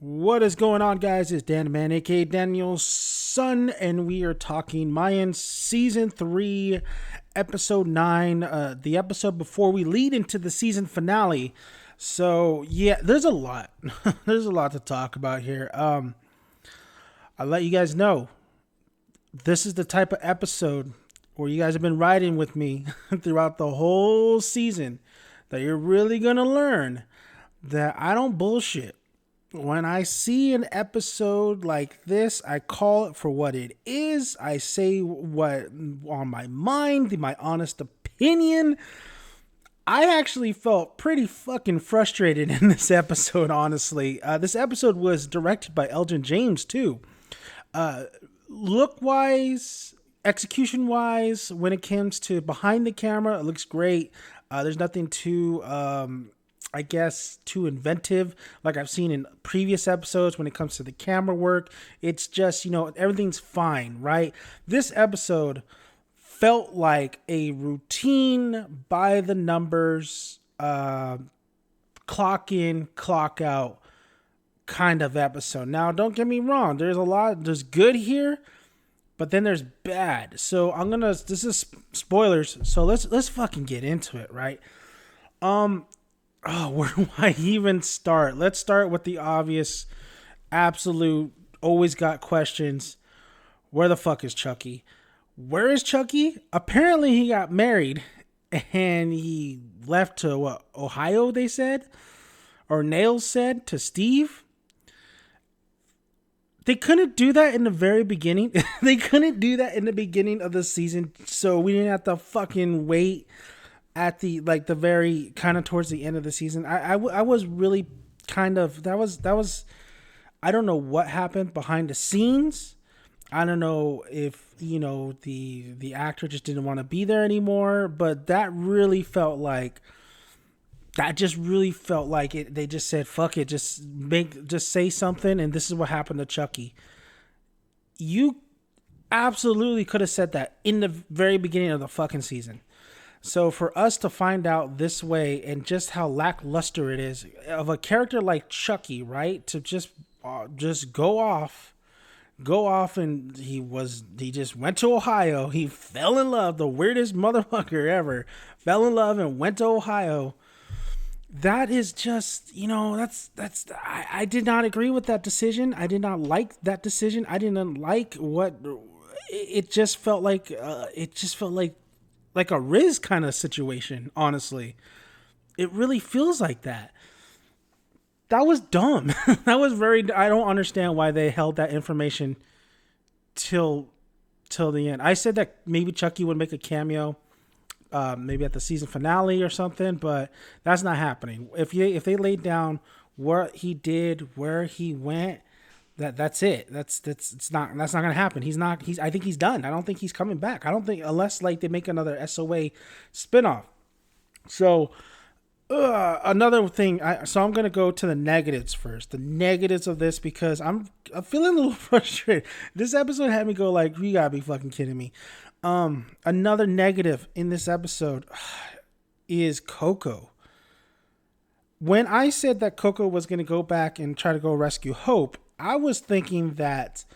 What is going on, guys? It's Dan Man, aka Daniel's son, and we are talking Mayans Season 3, Episode 9, the episode before we lead into the season finale. So, yeah, there's a lot. There's a lot to talk about here. I'll let you guys know, this is the type of episode where you guys have been riding with me throughout the whole season, that you're really going to learn that I don't bullshit. When I see an episode like this, I call it for what it is. I say what on my mind, my honest opinion. I actually felt pretty fucking frustrated in this episode, honestly. This episode was directed by Elgin James, too. Look-wise, execution-wise, when it comes to behind the camera, it looks great. There's nothing too... I guess too inventive like I've seen in previous episodes when it comes to the camera work. It's just, everything's fine, right? This episode felt like a routine by the numbers, clock in, clock out kind of episode. Now, don't get me wrong. There's good here, but then there's bad. So this is spoilers. So let's fucking get into it, right? Oh, where do I even start? Let's start with the obvious, absolute, always got questions. Where the fuck is Chucky? Where is Chucky? Apparently he got married and he left to Ohio, they said? Or Nails said to Steve? They couldn't do that in the very beginning. They couldn't do that in the beginning of the season, so we didn't have to fucking wait at the very kind of towards the end of the season. I was really kind of, that was I don't know what happened behind the scenes. I don't know if the actor just didn't want to be there anymore, but that just really felt like it. They just said fuck it, just say something, and this is what happened to Chucky. You absolutely could have said that in the very beginning of the fucking season. So for us to find out this way, and just how lackluster it is of a character like Chucky, right? To just go off, and he just went to Ohio. He fell in love, the weirdest motherfucker ever. Fell in love and went to Ohio. That is just, I did not agree with that decision. I did not like that decision. I didn't like what it just felt like. Like a Riz kind of situation, honestly. It really feels like that. That was dumb. That was I don't understand why they held that information till the end. I said that maybe Chucky would make a cameo, maybe at the season finale or something, but that's not happening. If they laid down what he did, where he went, that's it. That's not gonna happen. I think he's done. I don't think he's coming back. I don't think, unless they make another SOA spinoff. So another thing. So I'm gonna go to the negatives first. The negatives of this, because I'm feeling a little frustrated. This episode had me go like, you gotta be fucking kidding me. Another negative in this episode is Coco. When I said that Coco was gonna go back and try to go rescue Hope, I was thinking that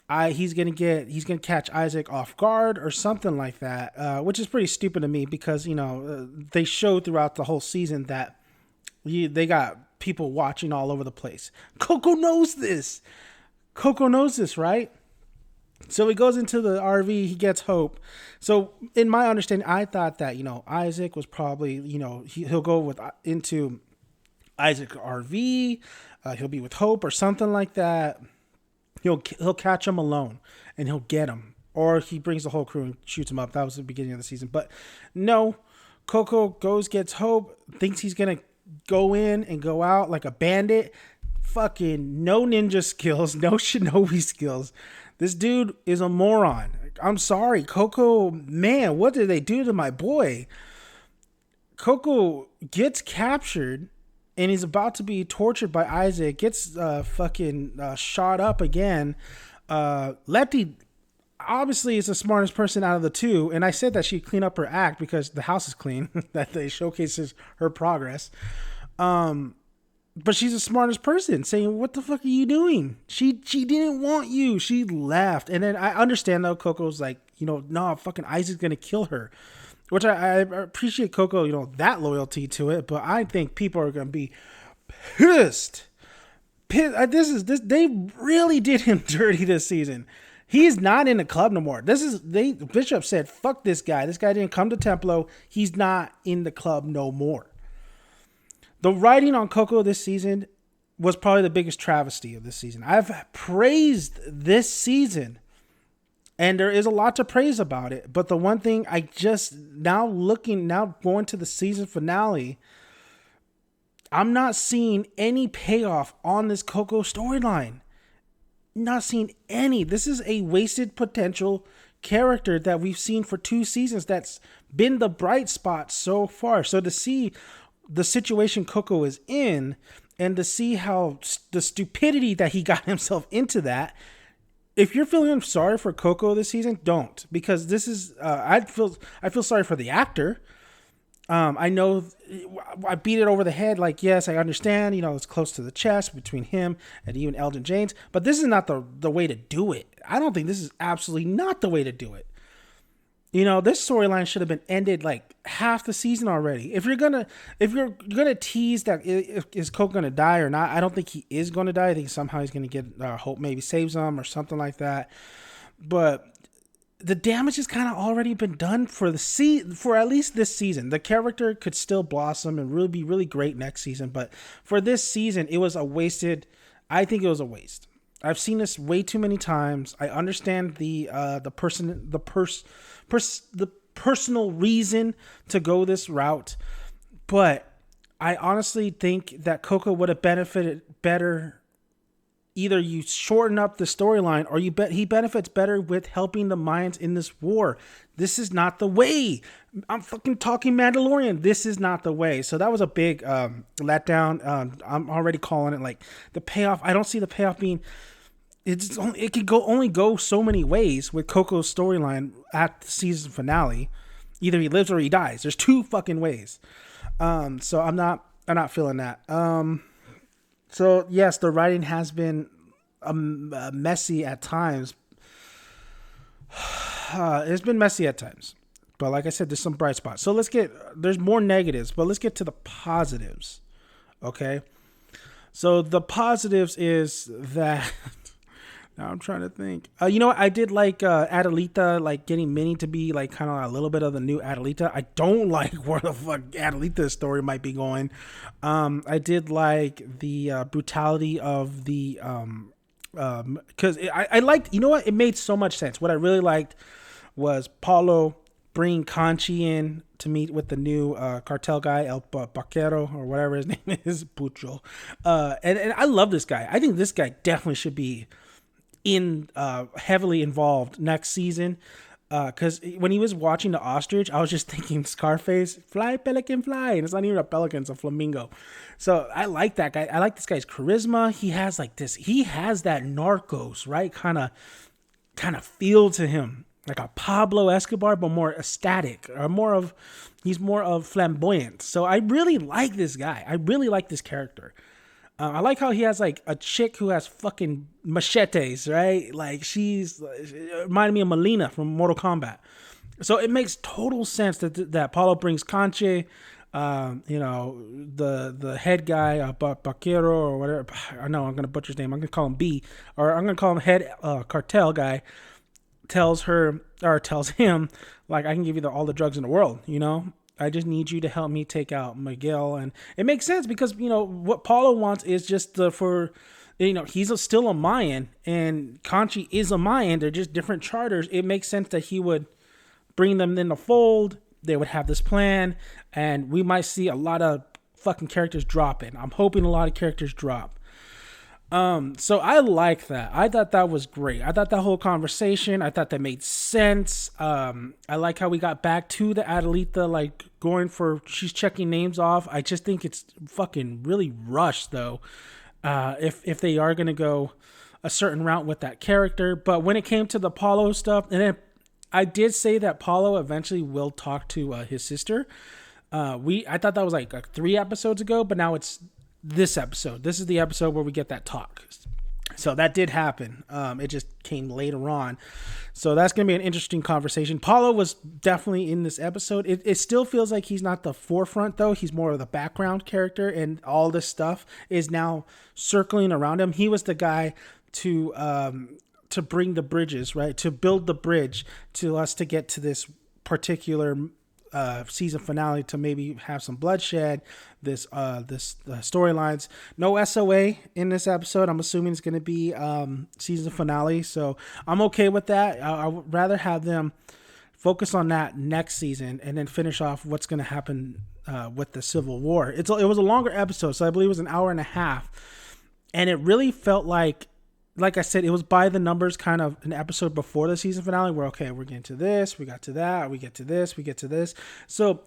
he's gonna catch Isaac off guard or something like that, which is pretty stupid to me, because they showed throughout the whole season that they got people watching all over the place. Coco knows this, right? So he goes into the RV, he gets Hope. So in my understanding, I thought that Isaac was probably he'll go into Isaac RV. He'll be with Hope or something like that. He'll catch him alone and he'll get him, or he brings the whole crew and shoots him up. That was the beginning of the season, but no. Coco gets Hope, thinks he's gonna go in and go out like a bandit. Fucking no ninja skills, no shinobi skills. This dude is a moron. I'm sorry, Coco. Man, what did they do to my boy? Coco gets captured and he's about to be tortured by Isaac, gets shot up again. Letty obviously is the smartest person out of the two, and I said that she'd clean up her act because the house is clean, that they showcases her progress. But she's the smartest person, saying, "What the fuck are you doing?" She didn't want you. She left, and then I understand though. Coco's like, no, fucking Isaac's gonna kill her, which I appreciate Coco, that loyalty to it. But I think people are gonna be pissed. They really did him dirty this season. He's not in the club no more. Bishop said, "Fuck this guy. This guy didn't come to Templo. He's not in the club no more." The writing on Coco this season was probably the biggest travesty of this season. I've praised this season, and there is a lot to praise about it. But the one thing I just now going to the season finale, I'm not seeing any payoff on this Coco storyline. Not seeing any. This is a wasted potential character that we've seen for 2 seasons that's been the bright spot so far. So to see the situation Coco is in, and to see how the stupidity that he got himself into that. If you're feeling sorry for Coco this season, don't, because this is I feel sorry for the actor. I know I beat it over the head. Like, yes, I understand, it's close to the chest between him and even Elgin James, but this is not the way to do it. I don't think this is absolutely not the way to do it. This storyline should have been ended like half the season already. If you're gonna tease that is Coco gonna die or not, I don't think he is gonna die. I think somehow he's gonna get Hope maybe saves him or something like that. But the damage has kind of already been done for at least this season. The character could still blossom and really be really great next season, but for this season, it was a wasted. I think it was a waste. I've seen this way too many times. I understand the personal reason to go this route, but I honestly think that Coco would have benefited better. Either you shorten up the storyline, or he benefits better with helping the Mayans in this war. This is not the way. I'm fucking talking Mandalorian. This is not the way. So that was a big letdown. I'm already calling it like the payoff. I don't see the payoff being. It could only go so many ways with Coco's storyline at the season finale. Either he lives or he dies. There's 2 fucking ways. So I'm not feeling that. So yes, the writing has been messy at times. It's been messy at times, but like I said, there's some bright spots. So there's more negatives, but let's get to the positives. Okay. So the positives is that now I'm trying to think. I did like Adelita, like getting Minnie to be like kind of a little bit of the new Adelita. I don't like where the fuck Adelita's story might be going. I did like the brutality of the because I liked, it made so much sense. What I really liked was Paulo bringing Conchi in to meet with the new cartel guy, El Vaquero, or whatever his name is, Pucho. And I love this guy. I think this guy definitely should be heavily involved next season, because when he was watching the ostrich, I was just thinking Scarface, fly pelican fly, and it's not even a pelican, it's a flamingo. So I like that guy. I like this guy's charisma. He has that Narcos, right, kind of feel to him, like a Pablo Escobar, but more ecstatic, or he's more of flamboyant. So I really like this guy. I really like this character. I like how he has like a chick who has fucking machetes, right? Like she's reminded me of Melina from Mortal Kombat. So it makes total sense that Paulo brings Conche, the head guy, Vaquero or whatever. I know I'm gonna butcher his name. I'm gonna call him B, or I'm gonna call him head cartel guy. Tells him, like, I can give you all the drugs in the world, I just need you to help me take out Miguel. And it makes sense because, what Paulo wants is just he's still a Mayan, and Conchi is a Mayan. They're just different charters. It makes sense that he would bring them in the fold. They would have this plan, and we might see a lot of fucking characters dropping. I'm hoping a lot of characters drop. So I like that. I thought that was great. I thought that whole conversation, I thought that made sense. I like how we got back to the Adelita, like she's checking names off. I just think it's fucking really rushed though. If they are going to go a certain route with that character, but when it came to the Paulo stuff, and then I did say that Paulo eventually will talk to his sister. I thought that was like 3 episodes ago, but now it's this episode. This is the episode where we get that talk. So that did happen. It just came later on. So that's going to be an interesting conversation. Paulo was definitely in this episode. It still feels like he's not the forefront, though. He's more of the background character, and all this stuff is now circling around him. He was the guy to bring the bridges, right? To build the bridge to us to get to this particular season finale, to maybe have some bloodshed, this storylines. No SOA in this episode. I'm assuming it's going to be season finale, so I'm okay with that. I would rather have them focus on that next season and then finish off what's going to happen with the Civil War. It was a longer episode, so I believe it was an hour and a half, and it really felt like I said, it was by the numbers, kind of an episode before the season finale where, okay, we're getting to this, we got to that, we get to this, we get to this. So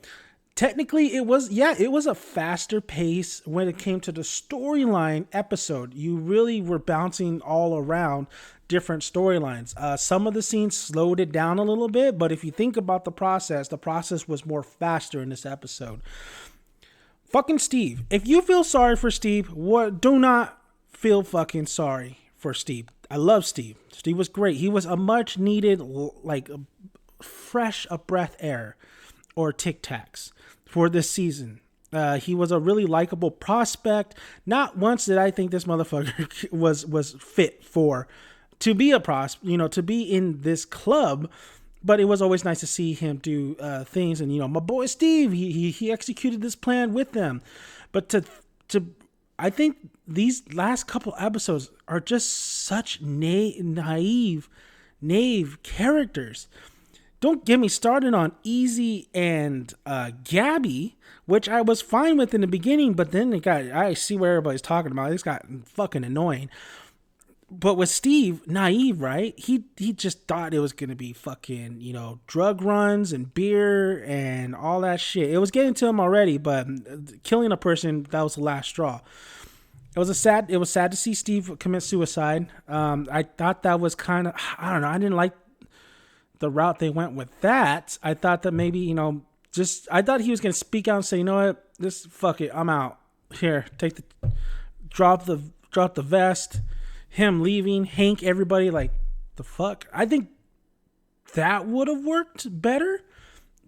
technically it was a faster pace when it came to the storyline episode. You really were bouncing all around different storylines. Some of the scenes slowed it down a little bit, but if you think about the process was more faster in this episode. Fucking Steve. If you feel sorry for Steve, do not feel fucking sorry for Steve. I love Steve. Steve was great. He was a much needed, like, fresh a breath air or Tic Tacs for this season. He was a really likable prospect. Not once did I think this motherfucker was fit to be a to be in this club. But it was always nice to see him do things. And, my boy Steve, he executed this plan with them. But I think these last couple episodes are just such naive characters. Don't get me started on Easy and Gabby, which I was fine with in the beginning, but then I see what everybody's talking about. It's got fucking annoying. But with Steve, naive, right? He just thought it was going to be fucking, drug runs and beer and all that shit. It was getting to him already, but killing a person, that was the last straw. It was sad to see Steve commit suicide. I thought that was kind of, I don't know, I didn't like the route they went with that. I thought that maybe, I thought he was going to speak out and say, you know what, fuck it, I'm out. Here, drop the vest. Him leaving, Hank, everybody, like, the fuck? I think that would have worked better.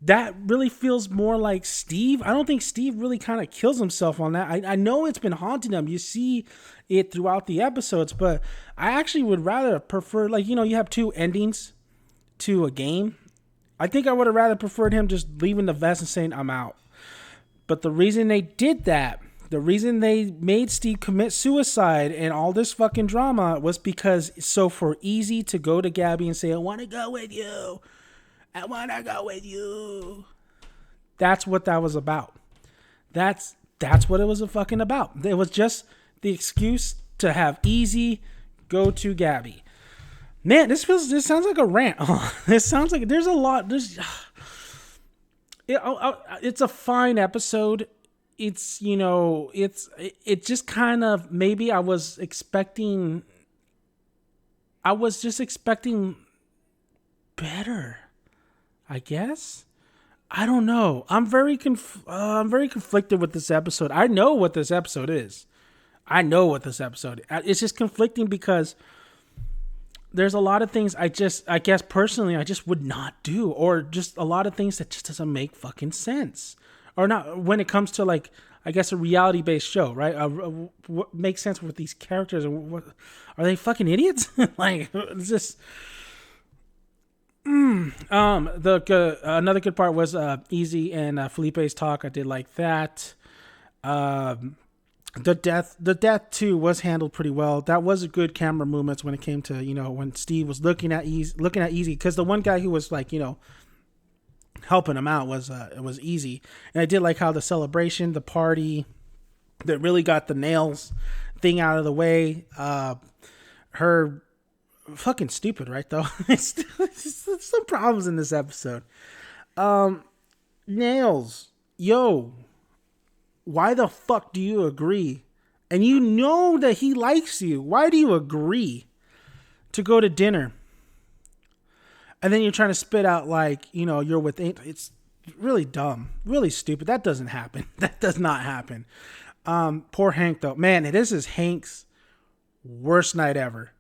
That really feels more like Steve. I don't think Steve really kind of kills himself on that. I know it's been haunting him. You see it throughout the episodes, but I actually would rather prefer, like, you have two endings to a game. I think I would have rather preferred him just leaving the vest and saying, I'm out. But the reason they did that, the reason they made Steve commit suicide and all this fucking drama was because so for Easy to go to Gabby and say, I want to go with you. I want to go with you. That's what that was about. That's what it was fucking about. It was just the excuse to have Easy go to Gabby. Man, this sounds like a rant. This sounds like there's a lot. It's a fine episode. It's, it just kind of, maybe I was just expecting better, I guess. I don't know. I'm very conflicted with this episode. I know what this episode is. It's just conflicting because there's a lot of things I guess personally, I just would not do, or just a lot of things that just doesn't make fucking sense. Or not when it comes to, like, I guess a reality-based show, right? What makes sense with these characters? And what are they fucking idiots? Like, it's just. Another good part was Easy and Felipe's talk. I did like that. The death too was handled pretty well. That was a good camera movements when it came to when Steve was looking at Easy, because the one guy who was like helping him out was Easy. And I did like how the celebration, the party that really got the nails thing out of the way. Her fucking stupid, right, though? It's some problems in this episode. Nails, yo, why the fuck do you agree? And you know that he likes you. Why do you agree to go to dinner? And then you're trying to spit out like, you're with, it's really dumb, really stupid. That doesn't happen. That does not happen. Poor Hank though. Man, this is Hank's worst night ever.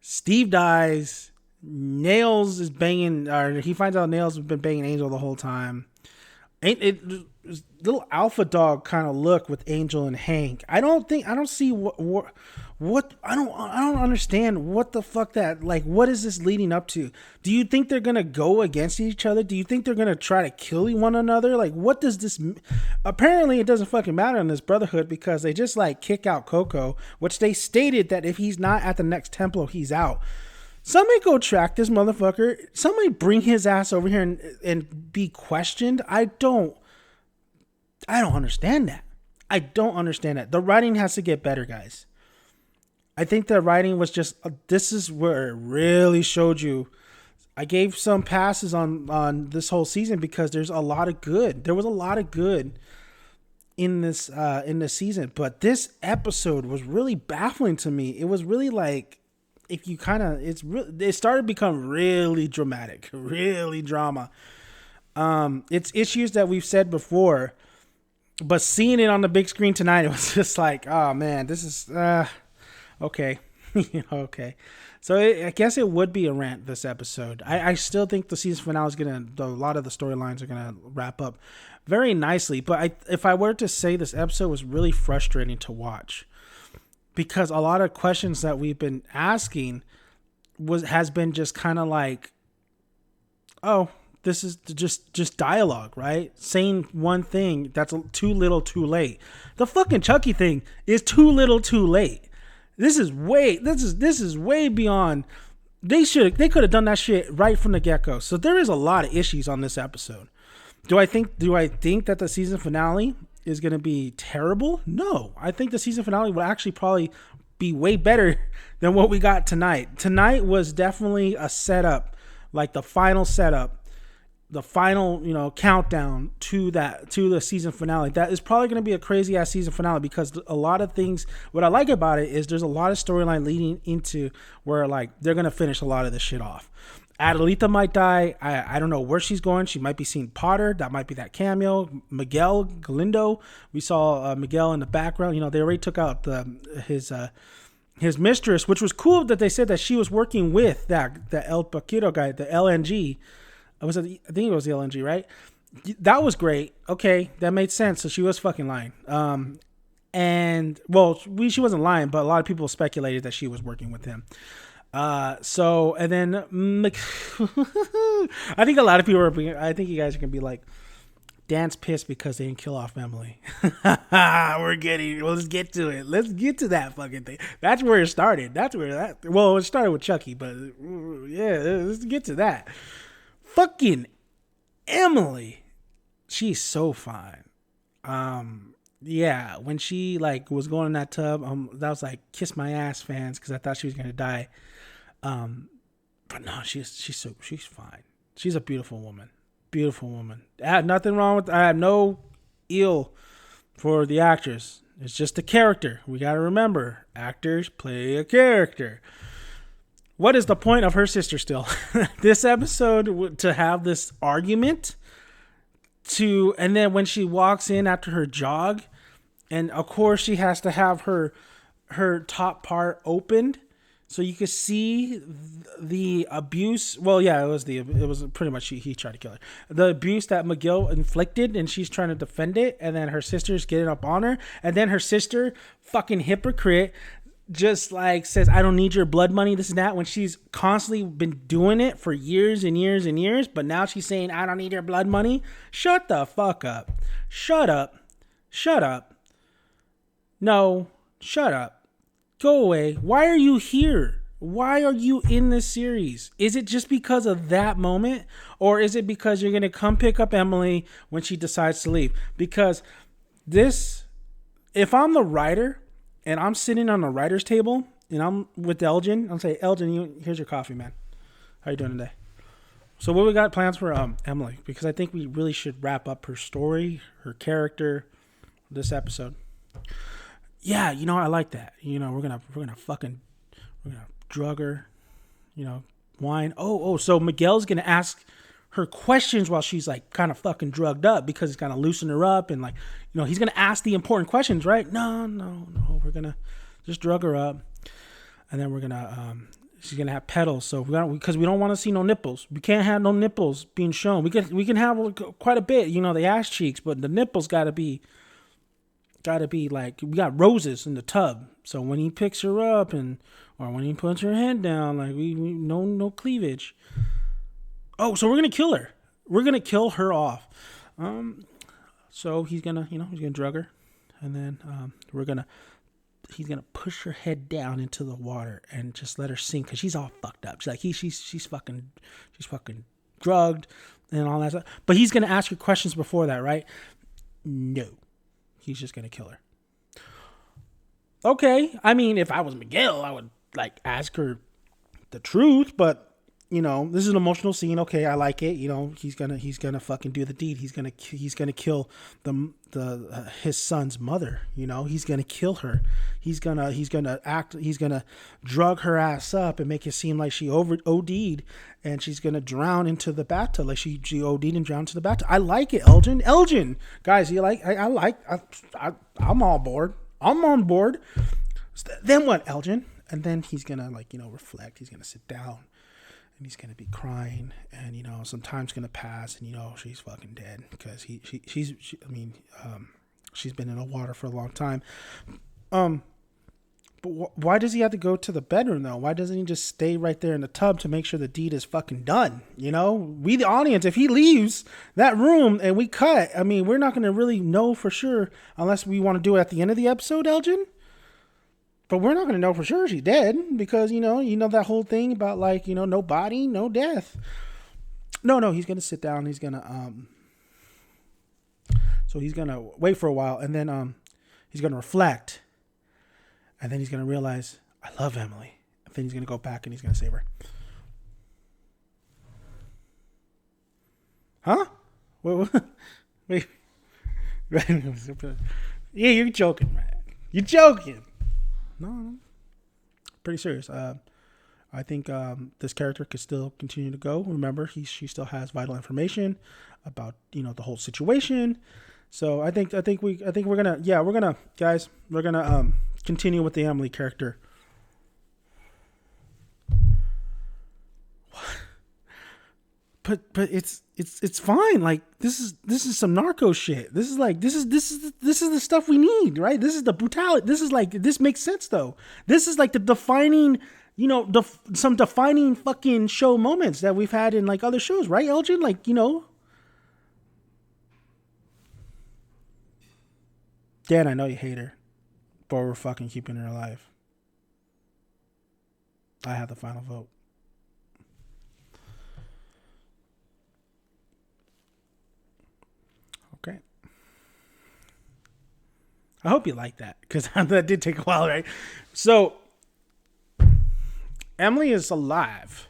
Steve dies. Nails is banging, or he finds out Nails has been banging Angel the whole time. It little alpha dog kind of look with Angel and Hank. I don't see what I don't understand what the fuck that, like, what is this leading up to? Do you think they're gonna go against each other? Do you think they're gonna try to kill one another? Like, what does this? Apparently, it doesn't fucking matter in this Brotherhood because they just like kick out Coco, which they stated that if he's not at the next Templo, he's out. Somebody go track this motherfucker. Somebody bring his ass over here and be questioned. I don't understand that. I don't understand that. The writing has to get better, guys. I think the writing was just, this is where it really showed you. I gave some passes on this whole season because there's a lot of good. There was a lot of good in this season, but this episode was really baffling to me. It was really like, if you kind of, it started to become really dramatic, really drama. It's issues that we've said before, but seeing it on the big screen tonight, it was just like, oh man, this is, okay. Okay. So I guess it would be a rant this episode. I still think the season finale is a lot of the storylines are going to wrap up very nicely. But if I were to say this episode was really frustrating to watch, because a lot of questions that we've been asking has been just kind of like, oh, this is just dialogue, right? Saying one thing that's too little, too late. The fucking Chucky thing is too little, too late. This is way beyond. They could have done that shit right from the get-go. So there is a lot of issues on this episode. Do I think that the season finale is going to be terrible? No. I think the season finale will actually probably be way better than what we got tonight. Tonight was definitely a setup, like the final setup, the final, countdown to the season finale. That is probably going to be a crazy ass season finale because a lot of things, what I like about it is there's a lot of storyline leading into where like they're going to finish a lot of this shit off. Adelita might die. I don't know where she's going. She might be seeing Potter. That might be that cameo. Miguel Galindo. We saw Miguel in the background. They already took out his mistress, which was cool that they said that she was working with the El Paquito guy, the LNG. I think it was the LNG, right? That was great. Okay, that made sense. So she was fucking lying. She wasn't lying, but a lot of people speculated that she was working with him. And then I think a lot of people I think you guys are gonna be like, Dan's pissed because they didn't kill off Emily. Let's get to it. Let's get to that fucking thing. That's where it started. It started with Chucky, but yeah, let's get to that. Fucking Emily. She's so fine. Yeah, when she like was going in that tub, that was like kiss my ass fans because I thought she was gonna die. But no, she's fine. She's a beautiful woman. Beautiful woman. I have nothing wrong with. I have no ill for the actress. It's just a character. We gotta remember, actors play a character. What is the point of her sister still? This episode to have this argument and then when she walks in after her jog, and of course she has to have her top part opened so you could see the abuse. Well, yeah, it was pretty much he tried to kill her. The abuse that Miguel inflicted, and she's trying to defend it, and then her sister's getting up on her, and then her sister, fucking hypocrite, just like says, I don't need your blood money, this and that, when she's constantly been doing it for years and years and years, but now she's saying, I don't need your blood money. Shut the fuck up. Shut up. No, shut up. Go away. Why are you here? Why are you in this series? Is it just because of that moment? Or is it because you're going to come pick up Emily when she decides to leave? Because if I'm the writer, and I'm sitting on the writer's table, and I'm with Elgin, I'll say, Elgin, here's your coffee, man. How you doing today? So what we got plans for Emily? Because I think we really should wrap up her story, her character, this episode. Yeah, I like that. We're gonna drug her, wine. So Miguel's gonna ask her questions while she's like kind of fucking drugged up, because he's kind of loosen her up and like, he's gonna ask the important questions, right? No, we're gonna just drug her up, and then we're gonna she's gonna have pedals. So because we don't want to see no nipples. We can't have no nipples being shown. We can have quite a bit, the ass cheeks, but the nipples gotta be like, we got roses in the tub. So when he picks her up or when he puts her head down, like we no cleavage. Oh, so we're gonna kill her. We're gonna kill her off. So he's gonna drug her, and then he's gonna push her head down into the water and just let her sink, because she's all fucked up. She's like she's fucking drugged and all that stuff. But he's gonna ask her questions before that, right? No, he's just gonna kill her. Okay, I mean, if I was Miguel, I would like ask her the truth, but this is an emotional scene. Okay, I like it. He's gonna fucking do the deed. He's gonna kill his son's mother. He's gonna kill her. He's gonna drug her ass up and make it seem like she OD'd, and she's gonna drown into the bathtub, like she OD'd and drowned into the bathtub. I like it, Elgin, guys. You like? I'm all board. I'm on board. Then what, Elgin? And then he's gonna reflect. He's gonna sit down. And he's going to be crying, and, some time's going to pass, and, she's fucking dead, because she's been in the water for a long time. But why does he have to go to the bedroom, though? Why doesn't he just stay right there in the tub to make sure the deed is fucking done? We, the audience, if he leaves that room and we cut, we're not going to really know for sure unless we want to do it at the end of the episode, Elgin. But we're not going to know for sure she's dead, because, that whole thing about like, no body, no death. No, he's going to sit down. He's going to, so he's going to wait for a while, and then he's going to reflect, and then he's going to realize, I love Emily. And then he's going to go back and he's going to save her. Huh? Wait. Yeah, you're joking, man. You're joking. No, pretty serious. I think this character could still continue to go. Remember, she still has vital information about the whole situation. So I think we're gonna continue with the Emily character. But it's fine. Like this is some narco shit. This is the stuff we need, right? This is the brutality. This makes sense though. This is like the defining, some defining fucking show moments that we've had in like other shows, right, Elgin? Like, Dan, I know you hate her, but we're fucking keeping her alive. I have the final vote. Okay. I hope you like that, because that did take a while, right? So, Emily is alive.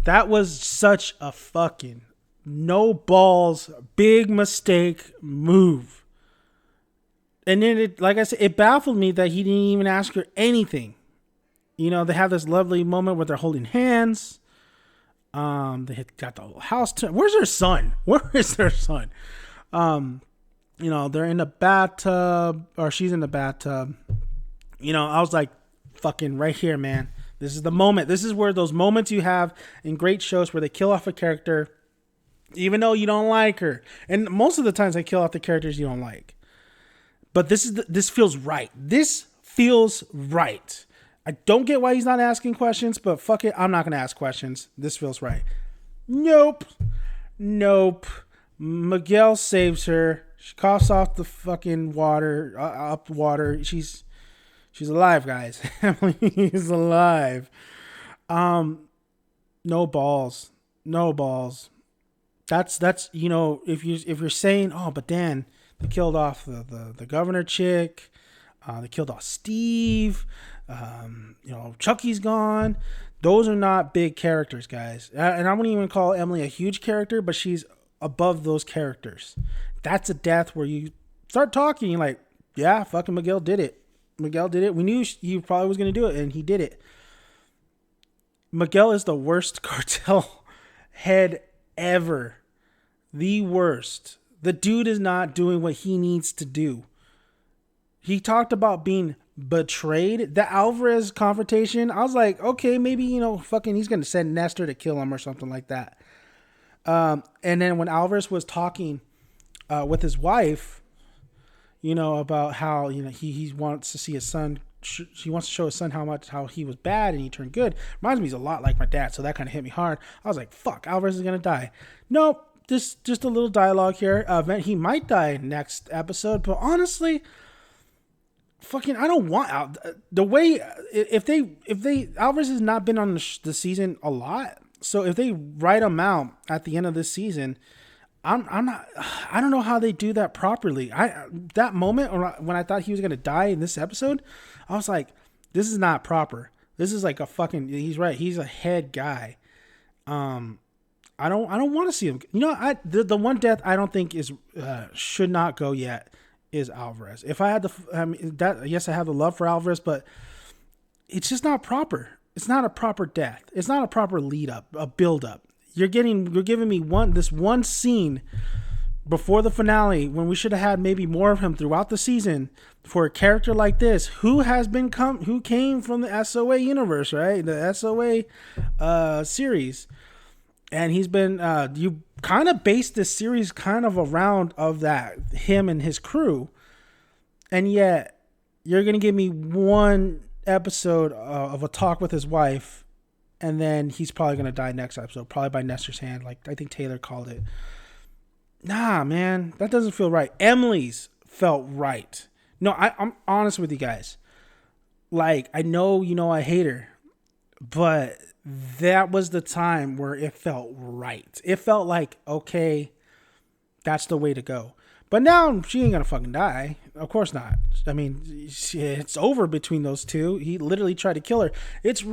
That was such a fucking no balls, big mistake move. And then like I said, it baffled me that he didn't even ask her anything. They have this lovely moment where they're holding hands. They got the whole house. Where's their son? Where is their son? They're in the bathtub, or she's in the bathtub. I was like, fucking right here, man. This is the moment. This is where those moments you have in great shows where they kill off a character, even though you don't like her. And most of the times they kill off the characters you don't like. But this feels right. This feels right. I don't get why he's not asking questions, but fuck it. I'm not going to ask questions. This feels right. Nope. Miguel saves her. She coughs off the fucking water, up water. She's alive, guys. Emily is alive. No balls. That's if you're saying, oh, but Dan, they killed off the governor chick. They killed off Steve. Chucky's gone. Those are not big characters, guys. And I wouldn't even call Emily a huge character, but she's above those characters. That's a death where you start talking like, yeah, fucking Miguel did it. We knew he probably was going to do it, and he did it. Miguel is the worst cartel head ever. The worst. The dude is not doing what he needs to do. He talked about being betrayed. The Alvarez confrontation, I was like, okay, maybe, fucking he's going to send Nestor to kill him or something like that. And then when Alvarez was talking with his wife, about how, he wants to see his son. He wants to show his son how he was bad and he turned good. Reminds me a lot like my dad. So that kind of hit me hard. I was like, fuck, Alvarez is going to die. Nope. Just a little dialogue here. He might die next episode, but honestly, fucking, I don't want the way if they Alvarez has not been on the season a lot. So if they write him out at the end of this season, I don't know how they do that properly. That moment when I thought he was gonna die in this episode, I was like, this is not proper. This is like a fucking. He's right. He's a head guy. I don't want to see him. The one death I don't think is should not go yet is Alvarez. If I had yes, I have the love for Alvarez, but it's just not proper. It's not a proper death. It's not a proper lead up, a build up. You're giving me this one scene before the finale when we should have had maybe more of him throughout the season for a character like this who came from the SOA universe, right? The SOA series. And he's been, you kind of based this series kind of around of that, him and his crew. And yet you're going to give me one episode of a talk with his wife. And then he's probably going to die next episode, probably by Nestor's hand. Like I think Taylor called it. Nah, man, that doesn't feel right. Emily's felt right. No, I'm honest with you guys. Like, I know, I hate her, but that was the time where it felt right. It felt like, okay, that's the way to go. But now she ain't gonna fucking die. Of course not. I mean, it's over between those two. He literally tried to kill her. It's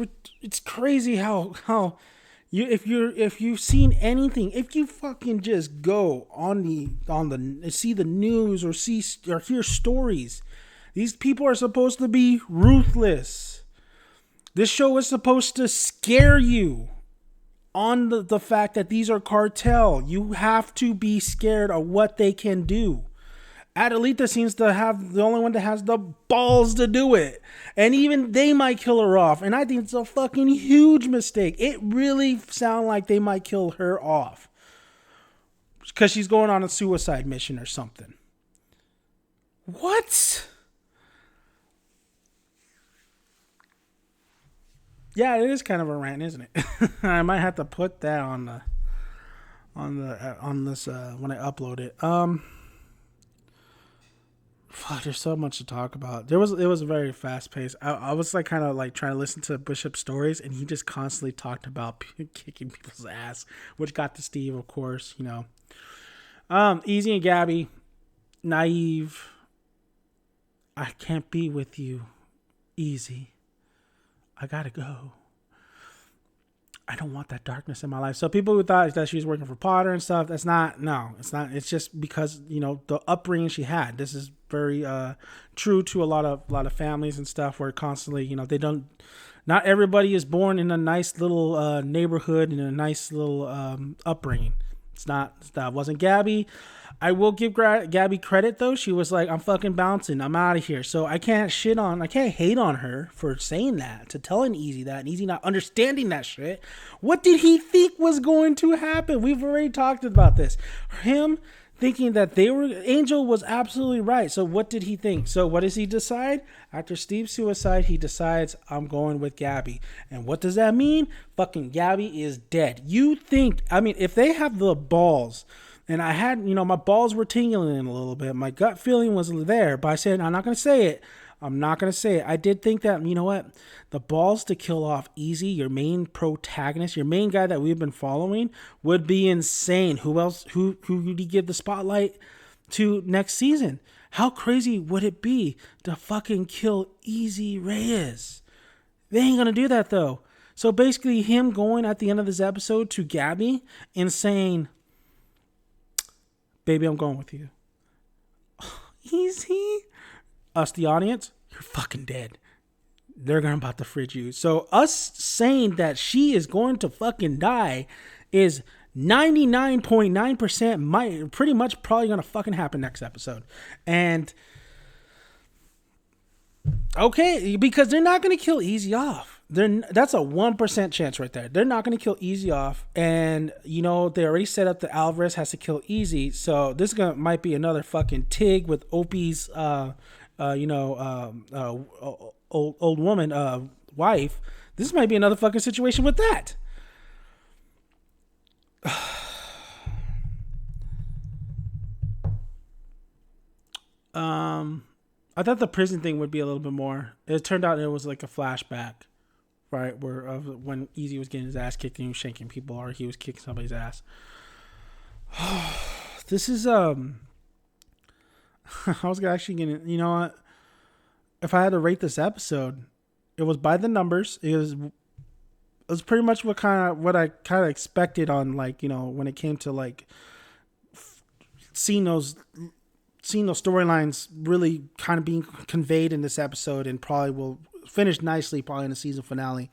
crazy how if you've seen anything, if you fucking just go on the see the news or hear stories, these people are supposed to be ruthless. This show is supposed to scare you on the fact that these are cartel. You have to be scared of what they can do. Adelita seems to have the only one that has the balls to do it. And even they might kill her off. And I think it's a fucking huge mistake. It really sounds like they might kill her off. Because she's going on a suicide mission or something. What? Yeah, it is kind of a rant, isn't it? I might have to put that on this when I upload it. Fuck, there's so much to talk about. It was very fast paced. I was like kind of like trying to listen to Bishop's stories, and he just constantly talked about kicking people's ass, which got to Steve, of course. Easy and Gabby, naive. I can't be with you, Easy. I gotta go. I don't want that darkness in my life. So people who thought that she was working for Potter and stuff, it's not. It's just because, the upbringing she had. This is very true to a lot of families and stuff where constantly, not everybody is born in a nice little neighborhood and a nice little upbringing. That wasn't Gabby. I will give Gabby credit though. She was like, I'm fucking bouncing. I'm out of here. So I can't hate on her for saying that, to telling Easy that, and Easy not understanding that shit. What did he think was going to happen? We've already talked about this. Him thinking that Angel was absolutely right. So what did he think? So what does he decide? After Steve's suicide, he decides, I'm going with Gabby. And what does that mean? Fucking Gabby is dead. If they have the balls, and I had, my balls were tingling a little bit. My gut feeling was there, but I said, I'm not going to say it. I did think that, the balls to kill off Easy, your main protagonist, your main guy that we've been following, would be insane. Who else? Who would he give the spotlight to next season? How crazy would it be to fucking kill Easy Reyes? They ain't going to do that, though. So basically, him going at the end of this episode to Gabby and saying, baby, I'm going with you. Easy. Us, the audience, you're fucking dead. They're about to fridge you. So us saying that she is going to fucking die is 99.9% might pretty much probably gonna fucking happen next episode. And okay, because they're not gonna kill Easy off. That's a 1% chance right there. They're not gonna kill Easy off, and you know they already set up that Alvarez has to kill Easy. So this might be another fucking Tig with Opie's old woman wife. This might be another fucking situation with that. I thought the prison thing would be a little bit more. It turned out it was like a flashback, right? Where when Easy was getting his ass kicked and he was shanking people, or he was kicking somebody's ass. This is I was actually gonna, you know what? If I had to rate this episode, it was by the numbers. It was pretty much what I kind of expected on, like, you know, when it came to like seeing those storylines really kind of being conveyed in this episode, and probably will finish nicely probably in the season finale.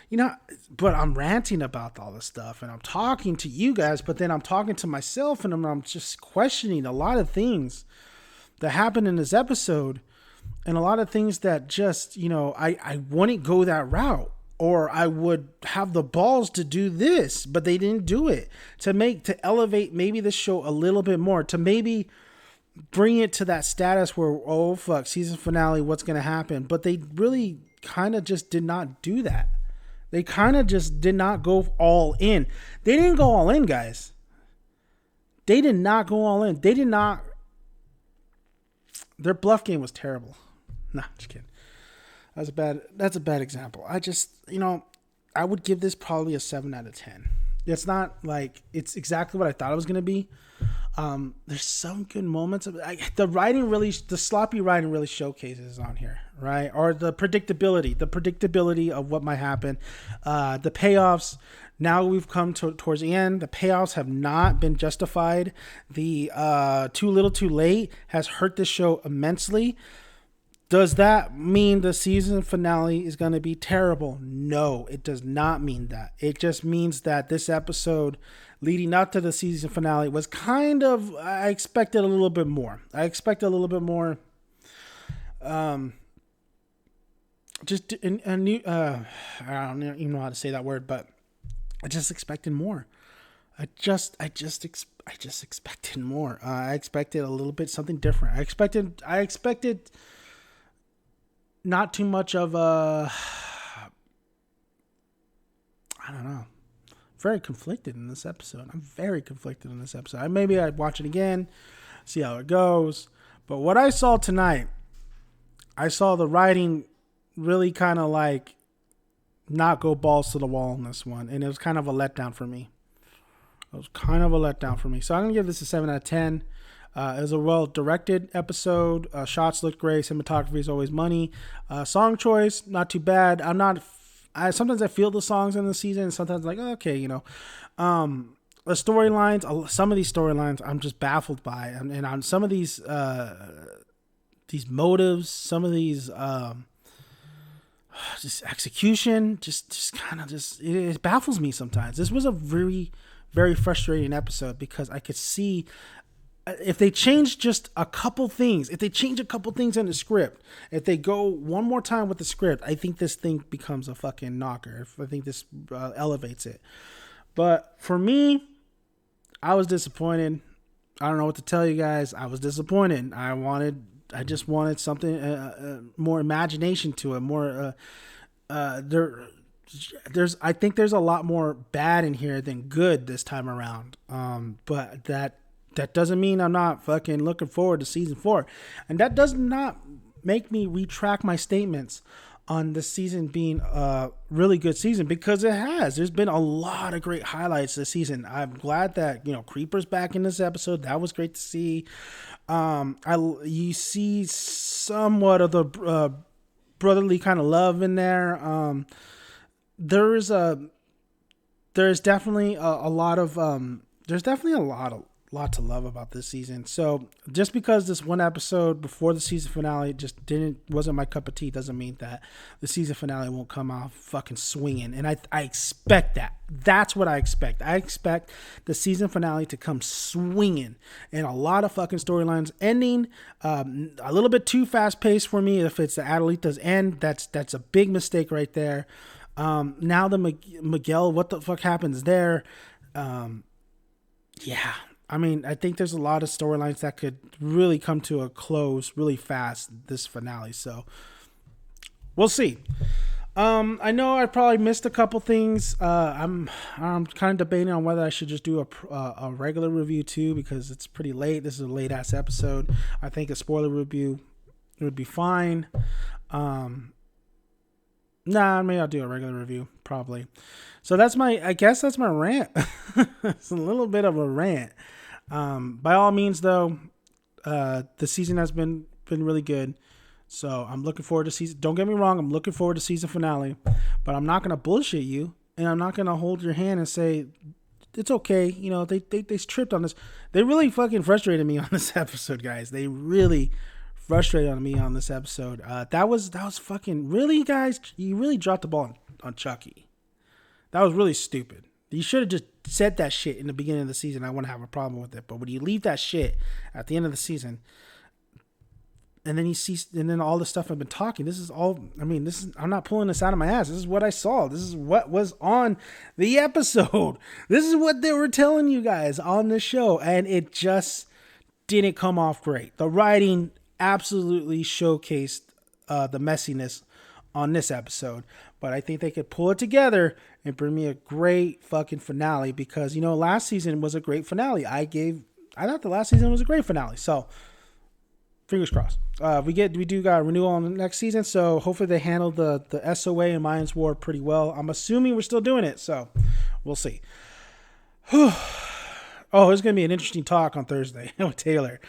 You know, but I'm ranting about all this stuff, and I'm talking to you guys, but then I'm talking to myself, and I'm just questioning a lot of things that happened in this episode, and a lot of things that just, you know, I wouldn't go that route, or I would have the balls to do this, but they didn't do it to elevate maybe the show a little bit more, to maybe bring it to that status where, oh fuck, season finale, what's going to happen? But they really kind of just did not do that. They kind of just did not go all in. They didn't go all in, guys. They did not go all in. They did not. Their bluff game was terrible. Nah, just kidding. That's a bad example. I just, you know, I would give this probably a 7 out of 10. It's not like it's exactly what I thought it was going to be. There's some good moments of the sloppy writing really showcases on here, right? Or the predictability of what might happen. The payoffs, now we've come towards the end. The payoffs have not been justified. The too little too late has hurt this show immensely. Does that mean the season finale is going to be terrible? No, it does not mean that. It just means that this episode leading up to the season finale was kind of, I expected a little bit more. Just a new, I don't even know how to say that word, but I just expected more. I just expected more. I expected a little bit something different. I expected not too much of a, I don't know. Very conflicted in this episode. I'm very conflicted in this episode. Maybe I'd watch it again, see how it goes. But what I saw tonight, I saw the writing really kind of like not go balls to the wall in this one. And it was kind of a letdown for me. So I'm going to give this a 7 out of 10. It was a well-directed episode. Shots looked great. Cinematography is always money. Song choice, not too bad. Sometimes I feel the songs in the season, and sometimes like, okay, you know. The storylines, some of these storylines I'm just baffled by. And on some of these motives, some of these just execution, just kind of it baffles me sometimes. This was a very, very frustrating episode because I could see if they change just a couple things, in the script, if they go one more time with the script, I think this thing becomes a fucking knocker. I think this elevates it. But for me, I was disappointed. I don't know what to tell you guys. I was disappointed. I just wanted something, more imagination to it. More, I think there's a lot more bad in here than good this time around. But that doesn't mean I'm not fucking looking forward to season 4. And that does not make me retract my statements on this season being a really good season, because it has. There's been a lot of great highlights this season. I'm glad that, you know, Creeper's back in this episode. That was great to see. You see somewhat of the brotherly kind of love in there. There's definitely a lot of lot to love about this season. So just because this one episode before the season finale just wasn't my cup of tea doesn't mean that the season finale won't come out fucking swinging. And I expect that. That's what I expect. I expect the season finale to come swinging and a lot of fucking storylines ending a little bit too fast paced for me. If it's the Adelita's end, that's a big mistake right there. Now the Miguel, what the fuck happens there? Yeah. I mean, I think there's a lot of storylines that could really come to a close really fast this finale. So we'll see. I know I probably missed a couple things. I'm kind of debating on whether I should just do a regular review too, because it's pretty late. This is a late ass episode. I think a spoiler review would be fine. Nah, maybe I'll do a regular review probably. So I guess that's my rant. It's a little bit of a rant. By all means, though, the season has been really good. So I'm looking forward to season. Don't get me wrong, I'm looking forward to season finale, but I'm not gonna bullshit you, and I'm not gonna hold your hand and say it's okay. You know, they tripped on this. They really fucking frustrated me on this episode, guys. They really frustrated on me on this episode. That was fucking really, guys. You really dropped the ball on Chucky. That was really stupid. You should have just said that shit in the beginning of the season. I wouldn't have a problem with it. But when you leave that shit at the end of the season, and then all the stuff I've been talking, this is all, I mean, I'm not pulling this out of my ass. This is what I saw. This is what was on the episode. This is what they were telling you guys on the show. And it just didn't come off great. The writing absolutely showcased the messiness on this episode, but I think they could pull it together and bring me a great fucking finale, because, you know, last season was a great finale. I thought the last season was a great finale. So fingers crossed. We do got a renewal on the next season, so hopefully they handle the SOA and Mayans War pretty well. I'm assuming we're still doing it, so we'll see. Oh, it's going to be an interesting talk on Thursday with Taylor.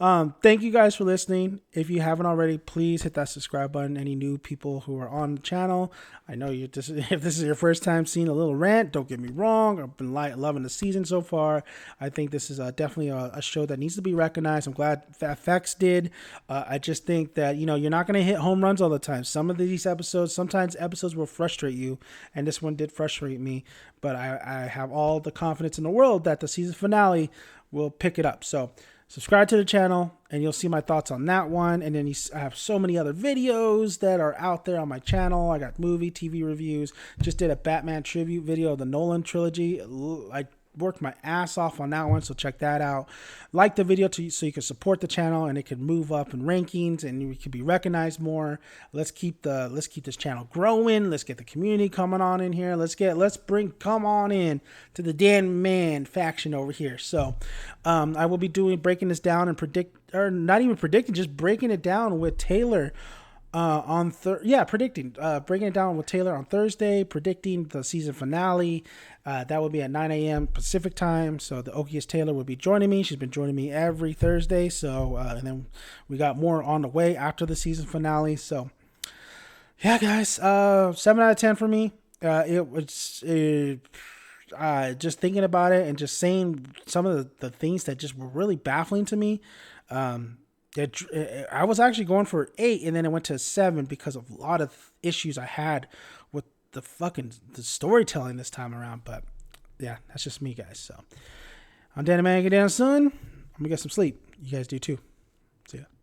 Thank you guys for listening. If you haven't already, please hit that subscribe button. Any new people who are on the channel, I know if this is your first time seeing a little rant, don't get me wrong. I've been loving the season so far. I think this is definitely a show that needs to be recognized. I'm glad FX did. I just think that, you know, you're not going to hit home runs all the time. Sometimes episodes will frustrate you, and this one did frustrate me, but I have all the confidence in the world that the season finale will pick it up. So subscribe to the channel and you'll see my thoughts on that one. And then I have so many other videos that are out there on my channel. I got movie, TV reviews. Just did a Batman tribute video of the Nolan trilogy. I worked my ass off on that one, so check that out. Like the video so you can support the channel and it can move up in rankings and we can be recognized more. Let's keep this channel growing. Let's get the community coming on in here. Come on in to the Dan Man faction over here. So I will be breaking this down and just breaking it down with Taylor breaking it down with Taylor on Thursday, predicting the season finale. That will be at 9 a.m. Pacific time. So the Okiest Taylor will be joining me. She's been joining me every Thursday. So, and then we got more on the way after the season finale. So yeah, guys, 7 out of 10 for me. Just thinking about it and just saying some of the things that just were really baffling to me. I was actually going for 8 and then it went to 7 because of a lot of issues I had with the storytelling this time around. But yeah, that's just me, guys. So I'm Danny Man. Get down soon. I'm gonna get some sleep. You guys do too. See ya.